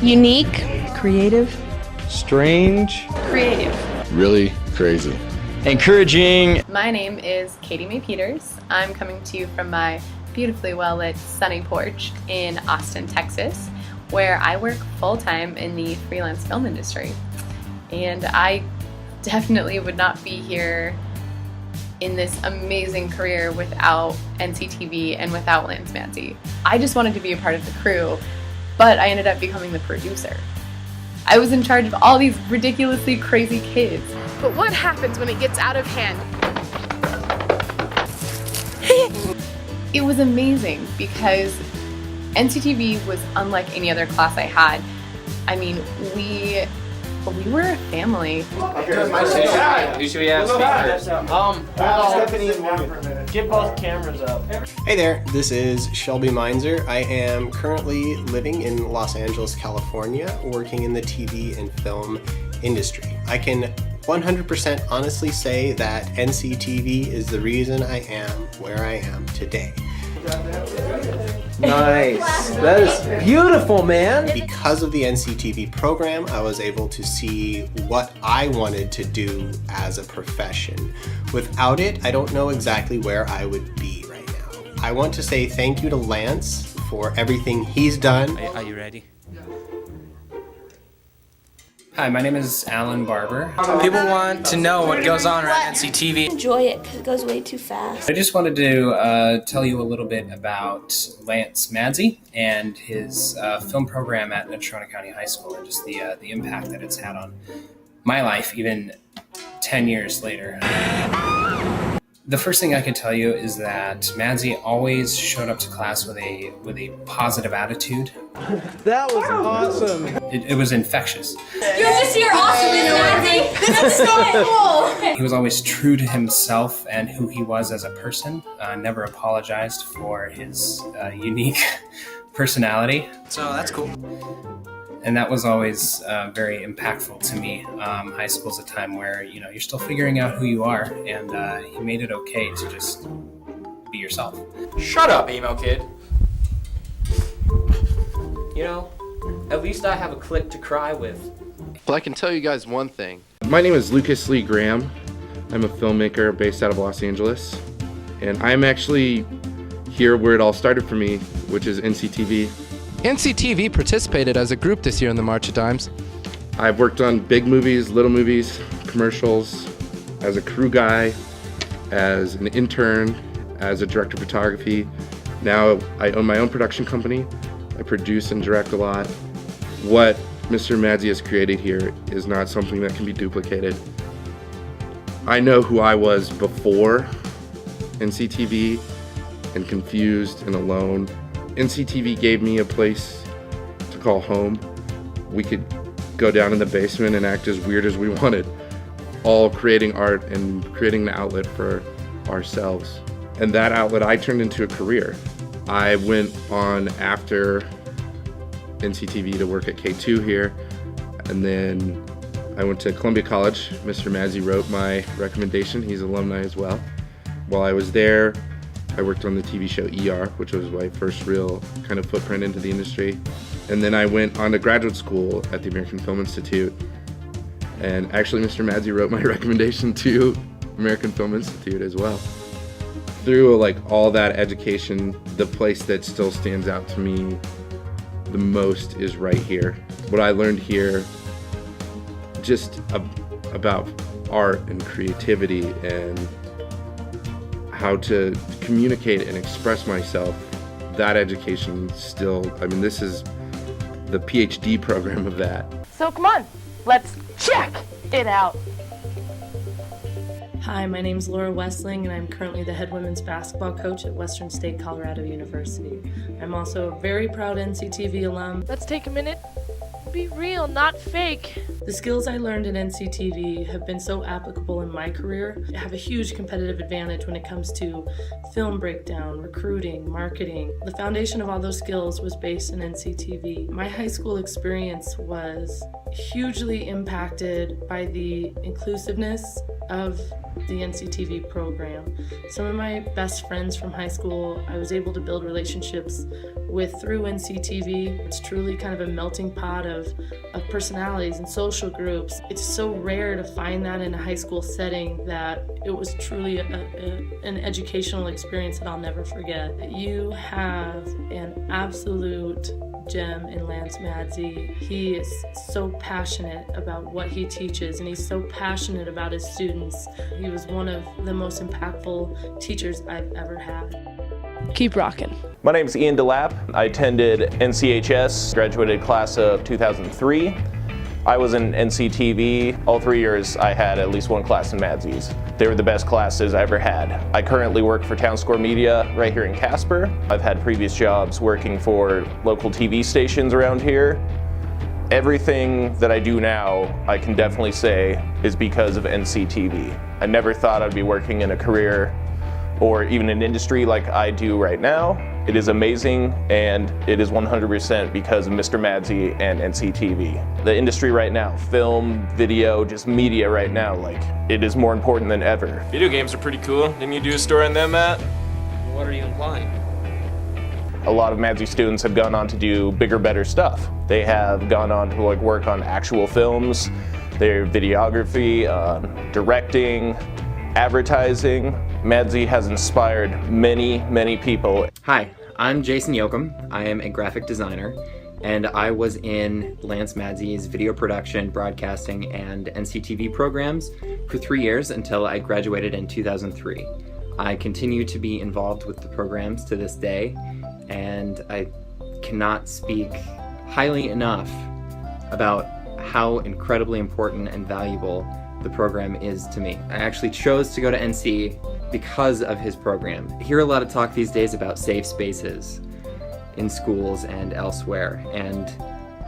Unique. Creative. Strange. Creative. Really crazy. Encouraging. My name is Katie Mae Peters. I'm coming to you from my beautifully well-lit sunny porch in Austin, Texas, where I work full-time in the freelance film industry. And I definitely would not be here in this amazing career without NCTV and without madZ. I just wanted to be a part of the crew, but I ended up becoming the producer. I was in charge of all these ridiculously crazy kids. But what happens when it gets out of hand? It was amazing because NCTV was unlike any other class I had. I mean, we were a family. Who should we have speakers? Get both cameras up. Hey there, this is Shelby Meinzer. I am currently living in Los Angeles, California, working in the TV and film industry. I can 100% honestly say that NCTV is the reason I am where I am today. Nice. That is beautiful, man. Because of the NCTV program, I was able to see what I wanted to do as a profession. Without it, I don't know exactly where I would be right now. I want to say thank you to Lance for everything he's done. Are you ready? Hi, my name is Alan Barber. People want to know what goes on around NCTV. Enjoy it because it goes way too fast. I just wanted to tell you a little bit about Lance madZ and his film program at Natrona County High School and just the impact that it's had on my life even 10 years later. The first thing I can tell you is that madZ always showed up to class with a positive attitude. That was awesome. It was infectious. You're just here awesome, madZ. This is so cool. He was always true to himself and who he was as a person. Never apologized for his unique personality. So that's cool. And that was always very impactful to me. High school's a time where you're still figuring out who you are, and he made it okay to just be yourself. Shut up, emo kid. At least I have a clique to cry with. Well, I can tell you guys one thing. My name is Lucas Lee Graham. I'm a filmmaker based out of Los Angeles. And I'm actually here where it all started for me, which is NCTV. NCTV participated as a group this year in the March of Dimes. I've worked on big movies, little movies, commercials, as a crew guy, as an intern, as a director of photography. Now I own my own production company. I produce and direct a lot. What Mr. madZ has created here is not something that can be duplicated. I know who I was before NCTV and confused and alone. NCTV gave me a place to call home. We could go down in the basement and act as weird as we wanted, all creating art and creating the outlet for ourselves. And that outlet I turned into a career. I went on after NCTV to work at K2 here, and then I went to Columbia College. Mr. madZ wrote my recommendation. He's alumni as well. While I was there, I worked on the TV show ER, which was my first real kind of footprint into the industry. And then I went on to graduate school at the American Film Institute. And actually, Mr. madZ wrote my recommendation to American Film Institute as well. Through all that education, the place that still stands out to me the most is right here. What I learned here just about art and creativity and how to communicate and express myself, that education still, this is the PhD program of that. So come on, let's check it out. Hi, my name is Laura Westling, and I'm currently the head women's basketball coach at Western State Colorado University. I'm also a very proud NCTV alum. Let's take a minute. Be real, not fake. The skills I learned in NCTV have been so applicable in my career. I have a huge competitive advantage when it comes to film breakdown, recruiting, marketing. The foundation of all those skills was based in NCTV. My high school experience was hugely impacted by the inclusiveness of the NCTV program. Some of my best friends from high school I was able to build relationships with through NCTV. It's truly kind of a melting pot of personalities and social groups. It's so rare to find that in a high school setting that it was truly an educational experience that I'll never forget. You have an absolute gem in Lance madZ. He is so passionate about what he teaches, and he's so passionate about his students. He was one of the most impactful teachers I've ever had. Keep rocking. My name is Ian DeLapp. I attended NCHS, graduated class of 2003. I was in NCTV. All 3 years I had at least one class in madZ's. They were the best classes I ever had. I currently work for Town Score Media right here in Casper. I've had previous jobs working for local TV stations around here. Everything that I do now, I can definitely say, is because of NCTV. I never thought I'd be working in a career or even an industry like I do right now. It is amazing, and it is 100% because of Mr. madZ and NCTV. The industry right now, film, video, just media right now, like, it is more important than ever. Video games are pretty cool. Didn't you do a story on them, Matt? What are you implying? A lot of madZ students have gone on to do bigger, better stuff. They have gone on to work on actual films, their videography, directing, advertising. madZ has inspired many, many people. Hi, I'm Jason Yoakum. I am a graphic designer, and I was in Lance madZ's video production, broadcasting, and NCTV programs for 3 years until I graduated in 2003. I continue to be involved with the programs to this day, and I cannot speak highly enough about how incredibly important and valuable the program is to me. I actually chose to go to NC because of his program. I hear a lot of talk these days about safe spaces in schools and elsewhere, and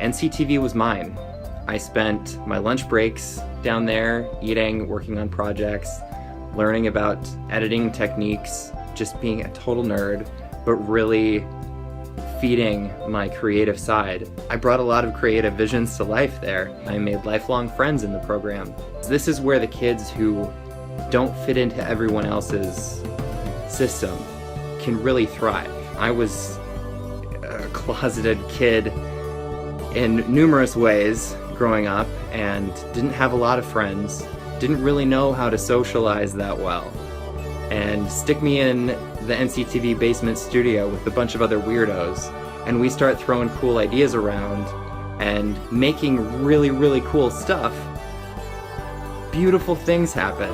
NCTV was mine. I spent my lunch breaks down there eating, working on projects, learning about editing techniques, just being a total nerd, but really feeding my creative side. I brought a lot of creative visions to life there. I made lifelong friends in the program. This is where the kids who don't fit into everyone else's system can really thrive. I was a closeted kid in numerous ways growing up and didn't have a lot of friends, didn't really know how to socialize that well. And stick me in the NCTV basement studio with a bunch of other weirdos, and we start throwing cool ideas around and making really, really cool stuff. Beautiful things happen.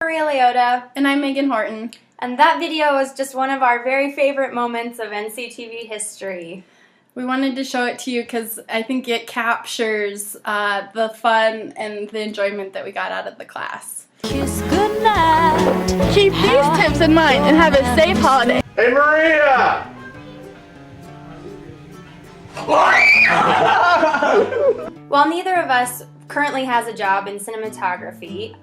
Maria Leota. And I'm Megan Horton. And that video is just one of our very favorite moments of NCTV history. We wanted to show it to you because I think it captures the fun and the enjoyment that we got out of the class. Kiss goodnight. Keep these tips in mind and have a safe holiday. Hey, Maria! While neither of us currently has a job in cinematography,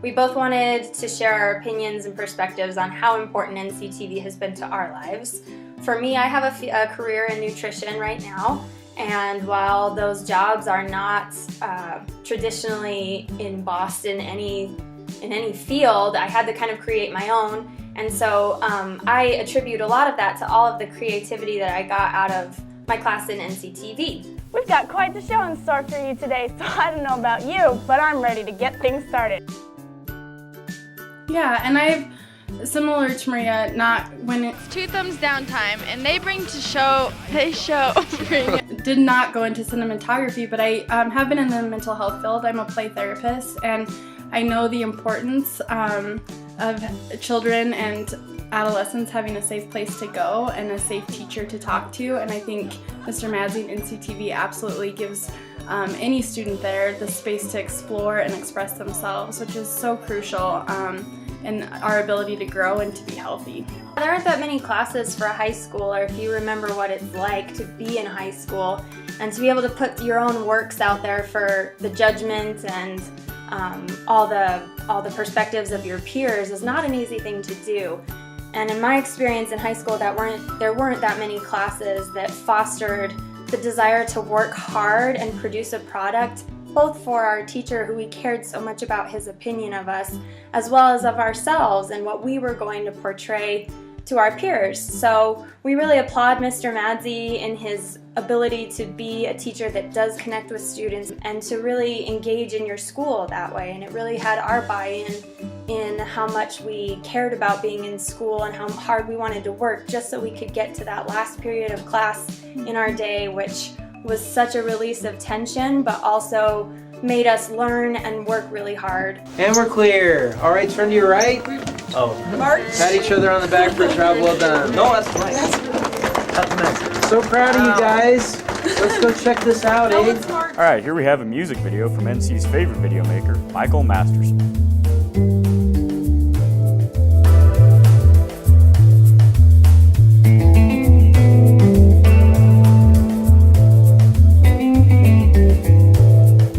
we both wanted to share our opinions and perspectives on how important NCTV has been to our lives. For me, I have a career in nutrition right now, and while those jobs are not traditionally in Boston in any field, I had to kind of create my own, and so I attribute a lot of that to all of the creativity that I got out of my class in NCTV. We've got quite the show in store for you today, so I don't know about you, but I'm ready to get things started. Yeah, and I've, similar to Maria, not when it's 2 thumbs down time, and they did not go into cinematography, but I have been in the mental health field. I'm a play therapist, and I know the importance of children and adolescents having a safe place to go and a safe teacher to talk to, and I think Mr. madZ and NCTV absolutely gives any student there the space to explore and express themselves, which is so crucial in our ability to grow and to be healthy. There aren't that many classes for a high schooler if you remember what it's like to be in high school and to be able to put your own works out there for the judgment and all the perspectives of your peers is not an easy thing to do. And in my experience in high school, there weren't that many classes that fostered the desire to work hard and produce a product, both for our teacher, who we cared so much about his opinion of us, as well as of ourselves and what we were going to portray to our peers. So we really applaud Mr. madZ in his ability to be a teacher that does connect with students and to really engage in your school that way. And it really had our buy-in in how much we cared about being in school and how hard we wanted to work just so we could get to that last period of class in our day, which was such a release of tension, but also made us learn and work really hard. And we're clear. All right, turn to your right. Oh. March. Pat each other on the back for a job well done. No, that's right. So proud of you guys. Let's go check this out, eh? All right, here we have a music video from NC's favorite video maker, Michael Masterson.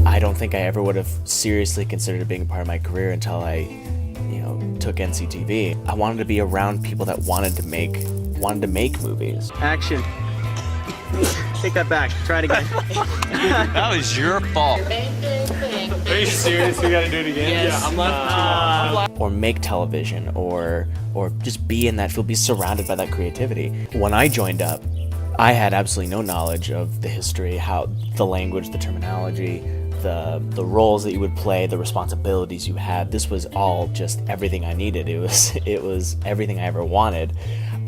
I don't think I ever would have seriously considered it being a part of my career until I, took NCTV. I wanted to be around people that wanted to make movies. Action. Take that back. Try it again. That was your fault. Are you serious? We gotta do it again? Yes. Yeah, I'm left. Or make television, or just be in that field, be surrounded by that creativity. When I joined up, I had absolutely no knowledge of the history, how the language, the terminology, the roles that you would play, the responsibilities you had. This was all just everything I needed. It was everything I ever wanted.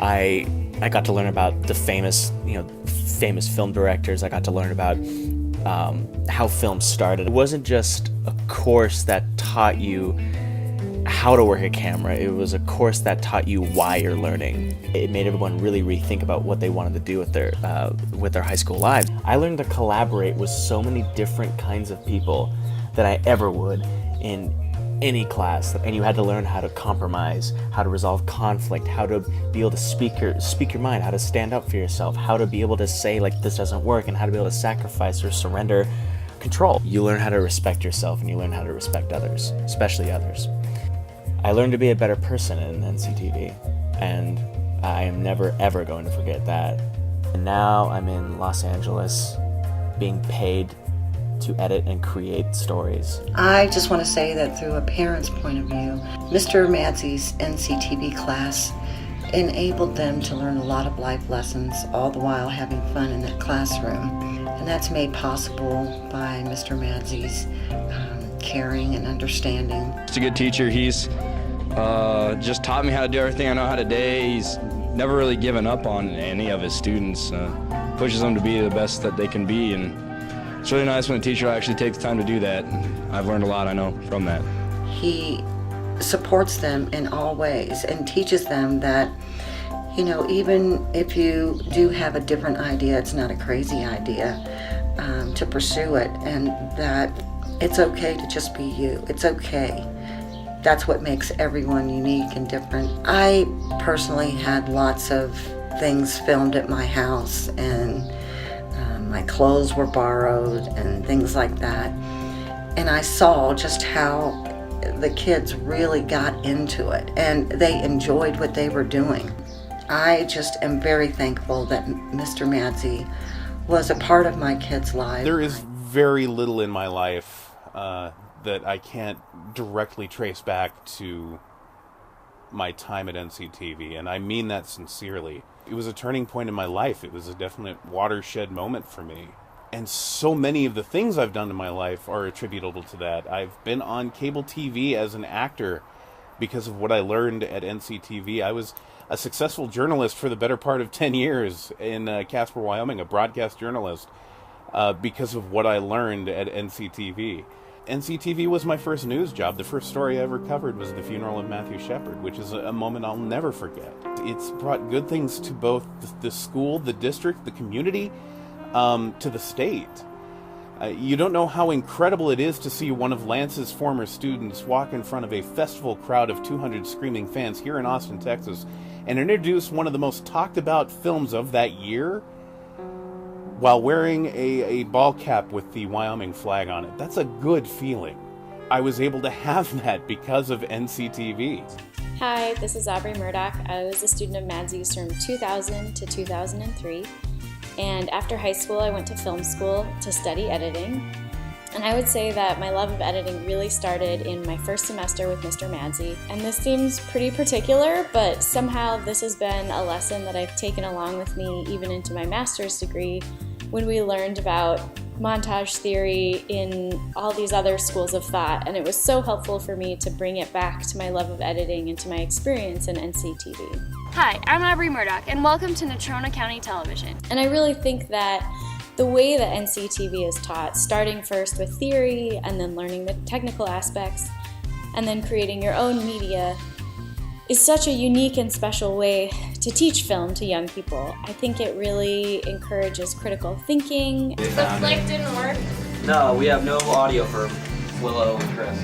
I got to learn about the famous film directors. I got to learn about how film started. It wasn't just a course that taught you how to work a camera. It was a course that taught you why you're learning. It made everyone really rethink about what they wanted to do with their high school lives. I learned to collaborate with so many different kinds of people than I ever would in any class, and you had to learn how to compromise, how to resolve conflict, how to be able to speak your mind, how to stand up for yourself, how to be able to say like this doesn't work, and how to be able to sacrifice or surrender control. You learn how to respect yourself, and you learn how to respect others, especially others. I learned to be a better person in NCTV, and I am never ever going to forget that. And now I'm in Los Angeles being paid to edit and create stories. I just want to say that through a parent's point of view, Mr. madZ's NCTV class enabled them to learn a lot of life lessons, all the while having fun in that classroom. And that's made possible by Mr. madZ's caring and understanding. He's a good teacher. He's just taught me how to do everything I know how today. He's never really given up on any of his students. Pushes them to be the best that they can be, and it's really nice when a teacher actually takes time to do that. I've learned a lot, I know, from that. He supports them in all ways and teaches them that, even if you do have a different idea, it's not a crazy idea, to pursue it, and that it's okay to just be you. It's okay. That's what makes everyone unique and different. I personally had lots of things filmed at my house, and my clothes were borrowed and things like that. And I saw just how the kids really got into it and they enjoyed what they were doing. I just am very thankful that Mr. madZ was a part of my kids' lives. There is very little in my life that I can't directly trace back to my time at NCTV, and I mean that sincerely. It was a turning point in my life. It was a definite watershed moment for me. And so many of the things I've done in my life are attributable to that. I've been on cable TV as an actor because of what I learned at NCTV. I was a successful journalist for the better part of 10 years in Casper, Wyoming, a broadcast journalist, because of what I learned at NCTV. NCTV was my first news job. The first story I ever covered was the funeral of Matthew Shepard, which is a moment I'll never forget. It's brought good things to both the school, the district, the community, to the state. You don't know how incredible it is to see one of Lance's former students walk in front of a festival crowd of 200 screaming fans here in Austin, Texas, and introduce one of the most talked about films of that year while wearing a ball cap with the Wyoming flag on it. That's a good feeling. I was able to have that because of NCTV. Hi, this is Aubrey Murdoch. I was a student of madZ's from 2000 to 2003. And after high school, I went to film school to study editing. And I would say that my love of editing really started in my first semester with Mr. madZ. And this seems pretty particular, but somehow this has been a lesson that I've taken along with me even into my master's degree when we learned about montage theory in all these other schools of thought. And it was so helpful for me to bring it back to my love of editing and to my experience in NCTV. Hi, I'm Aubrey Murdoch, and welcome to Natrona County Television. And I really think that the way that NCTV is taught, starting first with theory and then learning the technical aspects and then creating your own media, is such a unique and special way to teach film to young people. I think it really encourages critical thinking. The flick didn't work. No, we have no audio for Willow and Chris.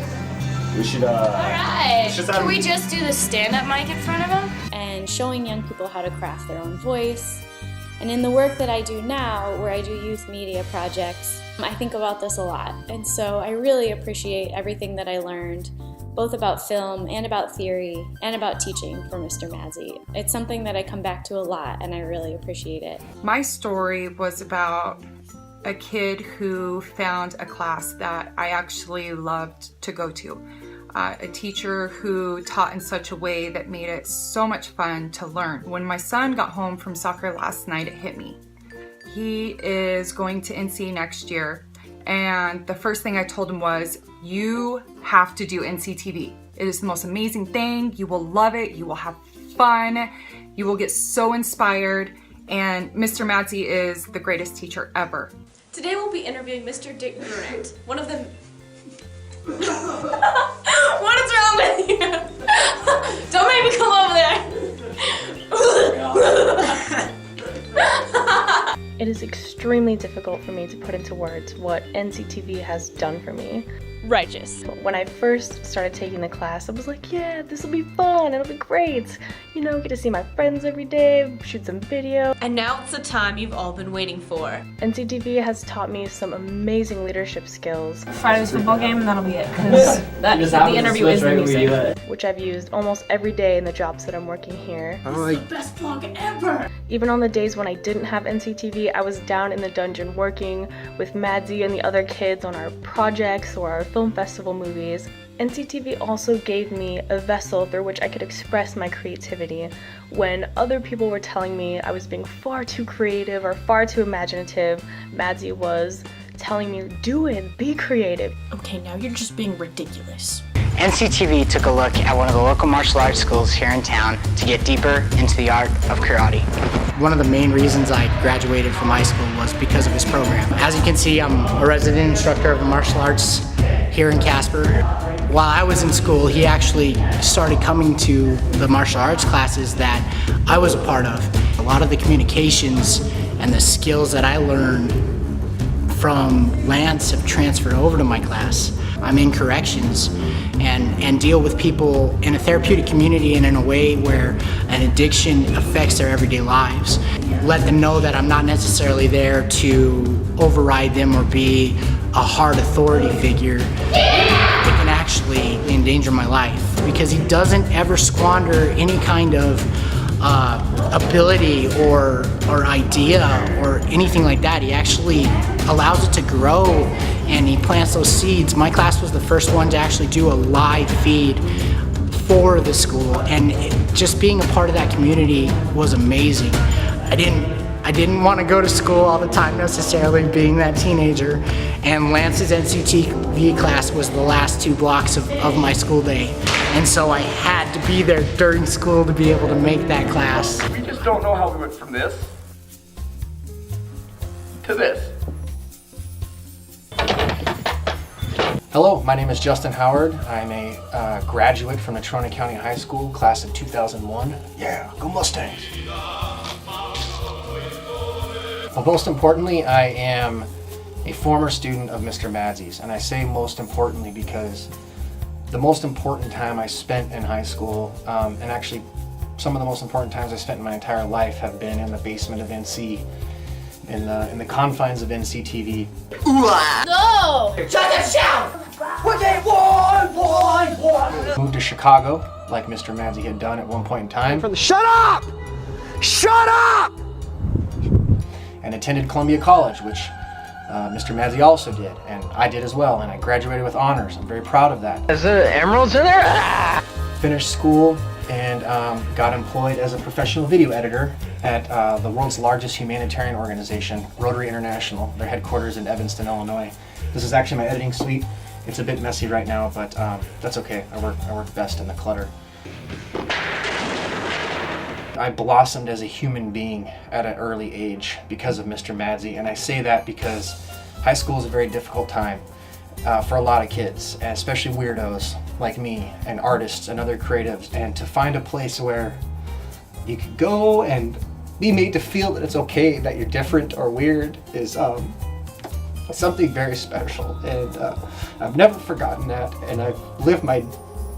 We should, Alright, can we just do the stand-up mic in front of him? And showing young people how to craft their own voice. And in the work that I do now, where I do youth media projects, I think about this a lot. And so I really appreciate everything that I learned, both about film and about theory and about teaching from Mr. madZ. It's something that I come back to a lot, and I really appreciate it. My story was about a kid who found a class that I actually loved to go to. A teacher who taught in such a way that made it so much fun to learn. When my son got home from soccer last night, it hit me. He is going to NC next year, and the first thing I told him was, you have to do NCTV. It is the most amazing thing. You will love it. You will have fun. You will get so inspired, and Mr. madZ is the greatest teacher ever. Today we'll be interviewing Mr. Dick Grant, one of the... What is wrong with you? Don't make me come over there. It is extremely difficult for me to put into words what NCTV has done for me. Righteous. When I first started taking the class, I was like, yeah, this will be fun, it'll be great. You know, get to see my friends every day, shoot some video. And now it's the time you've all been waiting for. NCTV has taught me some amazing leadership skills. Friday's football game, and that'll be it. Because the interview is the music. Which I've used almost every day in the jobs that I'm working here. It's the best vlog ever! Even on the days when I didn't have NCTV, I was down in the dungeon working with madZ and the other kids on our projects or our film festival movies. NCTV also gave me a vessel through which I could express my creativity. When other people were telling me I was being far too creative or far too imaginative, madZ was telling me, do it, be creative. Okay, now you're just being ridiculous. NCTV took a look at one of the local martial arts schools here in town to get deeper into the art of karate. One of the main reasons I graduated from high school was because of his program. As you can see, I'm a resident instructor of the martial arts here in Casper. While I was in school, he actually started coming to the martial arts classes that I was a part of. A lot of the communications and the skills that I learned from Lance have transferred over to my class. I'm in corrections and deal with people in a therapeutic community and in a way where an addiction affects their everyday lives. Let them know that I'm not necessarily there to override them or be a hard authority figure. It can actually endanger my life because he doesn't ever squander any kind of ability or idea or anything like that. He actually allows it to grow and he plants those seeds. My class was the first one to actually do a live feed for the school, and just being a part of that community was amazing. I didn't want to go to school all the time necessarily, being that teenager, and Lance's NCTV class was the last 2 blocks of my school day, and so I had to be there during school to be able to make that class. We just don't know how we went from this to this. Hello, my name is Justin Howard. I'm a graduate from Natrona County High School, class of 2001. Yeah, go Mustangs! Well, most importantly, I am a former student of Mr. madZ's, and I say most importantly because the most important time I spent in high school, and actually some of the most important times I spent in my entire life have been in the basement of NC, in the confines of NCTV. No! Shut the shout! Moved to Chicago, like Mr. madZ had done at one point in time. Shut up! Shut up! And attended Columbia College, which Mr. madZ also did, and I did as well, and I graduated with honors. I'm very proud of that. Is there emeralds in there? Ah! Finished school and got employed as a professional video editor at the world's largest humanitarian organization, Rotary International. Their headquarters in Evanston, Illinois. This is actually my editing suite. It's a bit messy right now, but that's okay. I work best in the clutter. I blossomed as a human being at an early age because of Mr. madZ, and I say that because high school is a very difficult time for a lot of kids, and especially weirdos like me and artists and other creatives, and to find a place where you can go and be made to feel that it's okay that you're different or weird is something very special, and I've never forgotten that, and I've lived my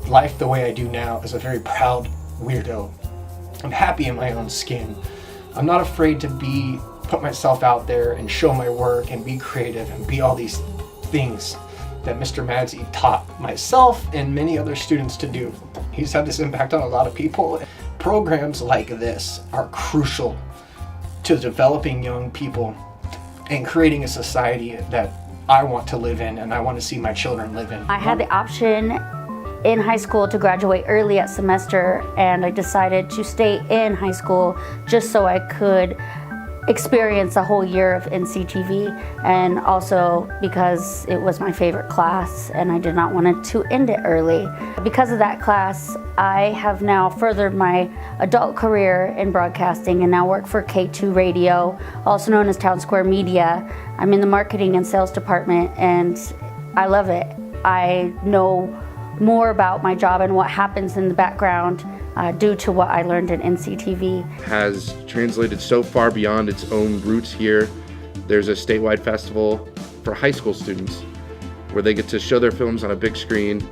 life the way I do now as a very proud weirdo. I'm happy in my own skin. I'm not afraid to put myself out there and show my work and be creative and be all these things that Mr. madZ taught myself and many other students to do. He's had this impact on a lot of people. Programs like this are crucial to developing young people and creating a society that I want to live in and I want to see my children live in. I had the option in high school to graduate early at semester, and I decided to stay in high school just so I could experience a whole year of NCTV, and also because it was my favorite class and I did not want it to end it early. Because of that class, I have now furthered my adult career in broadcasting and now work for K2 Radio, also known as Town Square Media. I'm in the marketing and sales department and I love it. I know more about my job and what happens in the background due to what I learned in NCTV. Has translated so far beyond its own roots here. There's a statewide festival for high school students where they get to show their films on a big screen.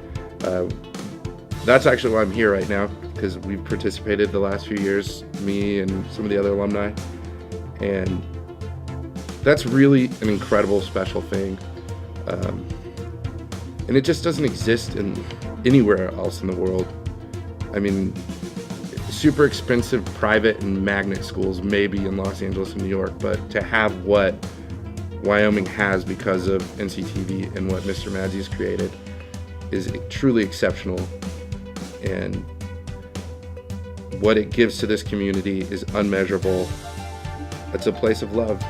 That's actually why I'm here right now, because we've participated the last few years, me and some of the other alumni, and that's really an incredible, special thing. And it just doesn't exist anywhere else in the world. I mean, super expensive private and magnet schools maybe in Los Angeles and New York, but to have what Wyoming has because of NCTV and what Mr. madZ has created is truly exceptional. And what it gives to this community is unmeasurable. It's a place of love.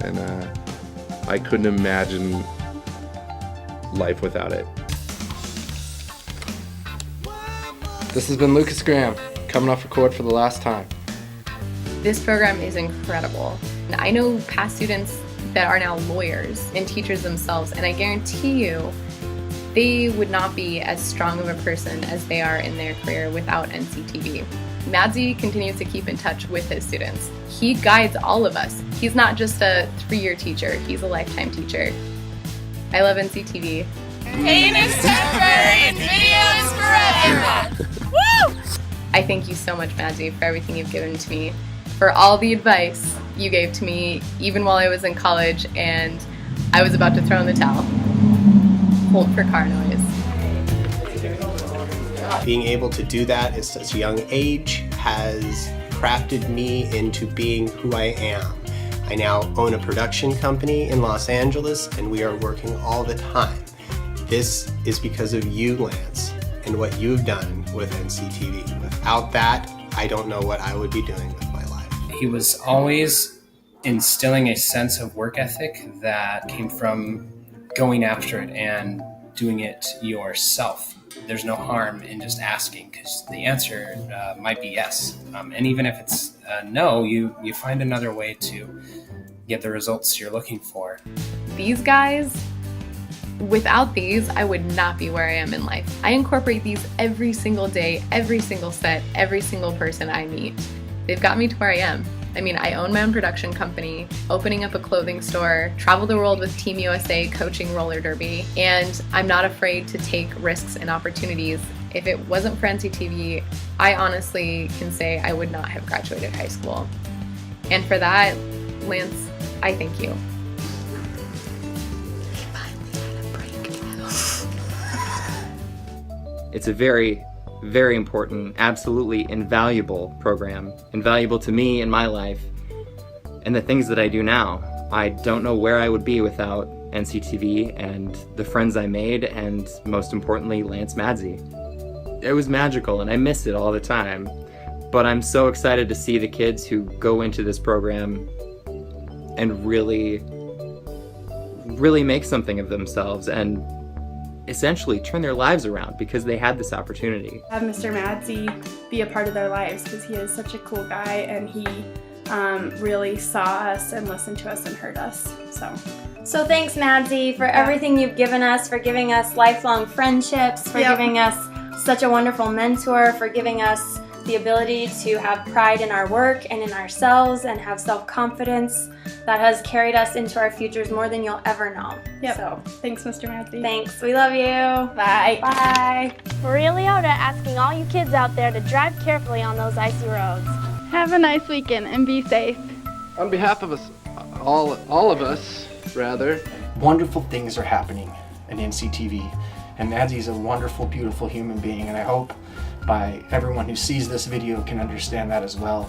And I couldn't imagine life without it. This has been Lucas Graham, coming off record for the last time. This program is incredible. And I know past students that are now lawyers and teachers themselves, and I guarantee you they would not be as strong of a person as they are in their career without NCTV. madZ continues to keep in touch with his students. He guides all of us. He's not just a 3-year teacher, he's a lifetime teacher. I love NCTV. Pain is temporary and video is forever. Woo! I thank you so much, madZ, for everything you've given to me, for all the advice you gave to me even while I was in college and I was about to throw in the towel. Hold for car noise. Being able to do that at such a young age has crafted me into being who I am. I now own a production company in Los Angeles and we are working all the time. This is because of you, Lance, and what you've done with NCTV. Without that, I don't know what I would be doing with my life. He was always instilling a sense of work ethic that came from going after it and doing it yourself. There's no harm in just asking, because the answer might be yes. And even if it's no, you find another way to get the results you're looking for. These guys, without these, I would not be where I am in life. I incorporate these every single day, every single set, every single person I meet. They've got me to where I am. I mean, I own my own production company, opening up a clothing store, travel the world with Team USA coaching roller derby, and I'm not afraid to take risks and opportunities. If it wasn't for NCTV, I honestly can say I would not have graduated high school. And for that, Lance, I thank you. It's a very very important, absolutely invaluable program, invaluable to me in my life and the things that I do now. I don't know where I would be without NCTV and the friends I made, and most importantly, Lance madZ. It was magical and I miss it all the time, but I'm so excited to see the kids who go into this program and really make something of themselves and essentially turn their lives around because they had this opportunity. Have Mr. madZ be a part of their lives because he is such a cool guy, and he really saw us and listened to us and heard us. So thanks, madZ, for everything you've given us, for giving us lifelong friendships, for giving us such a wonderful mentor, for giving us the ability to have pride in our work and in ourselves and have self-confidence that has carried us into our futures more than you'll ever know. So thanks, Mr. madZ. Thanks. We love you. Bye. Bye. Maria Leota asking all you kids out there to drive carefully on those icy roads. Have a nice weekend and be safe. On behalf of us, all of us, rather. Wonderful things are happening at NCTV, and madZ is a wonderful, beautiful human being, and I hope by everyone who sees this video can understand that as well.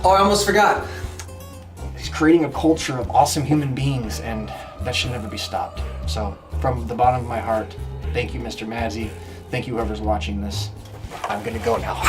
Oh, I almost forgot. He's creating a culture of awesome human beings, and that should never be stopped. So, from the bottom of my heart, thank you, Mr. madZ. Thank you, whoever's watching this. I'm gonna go now.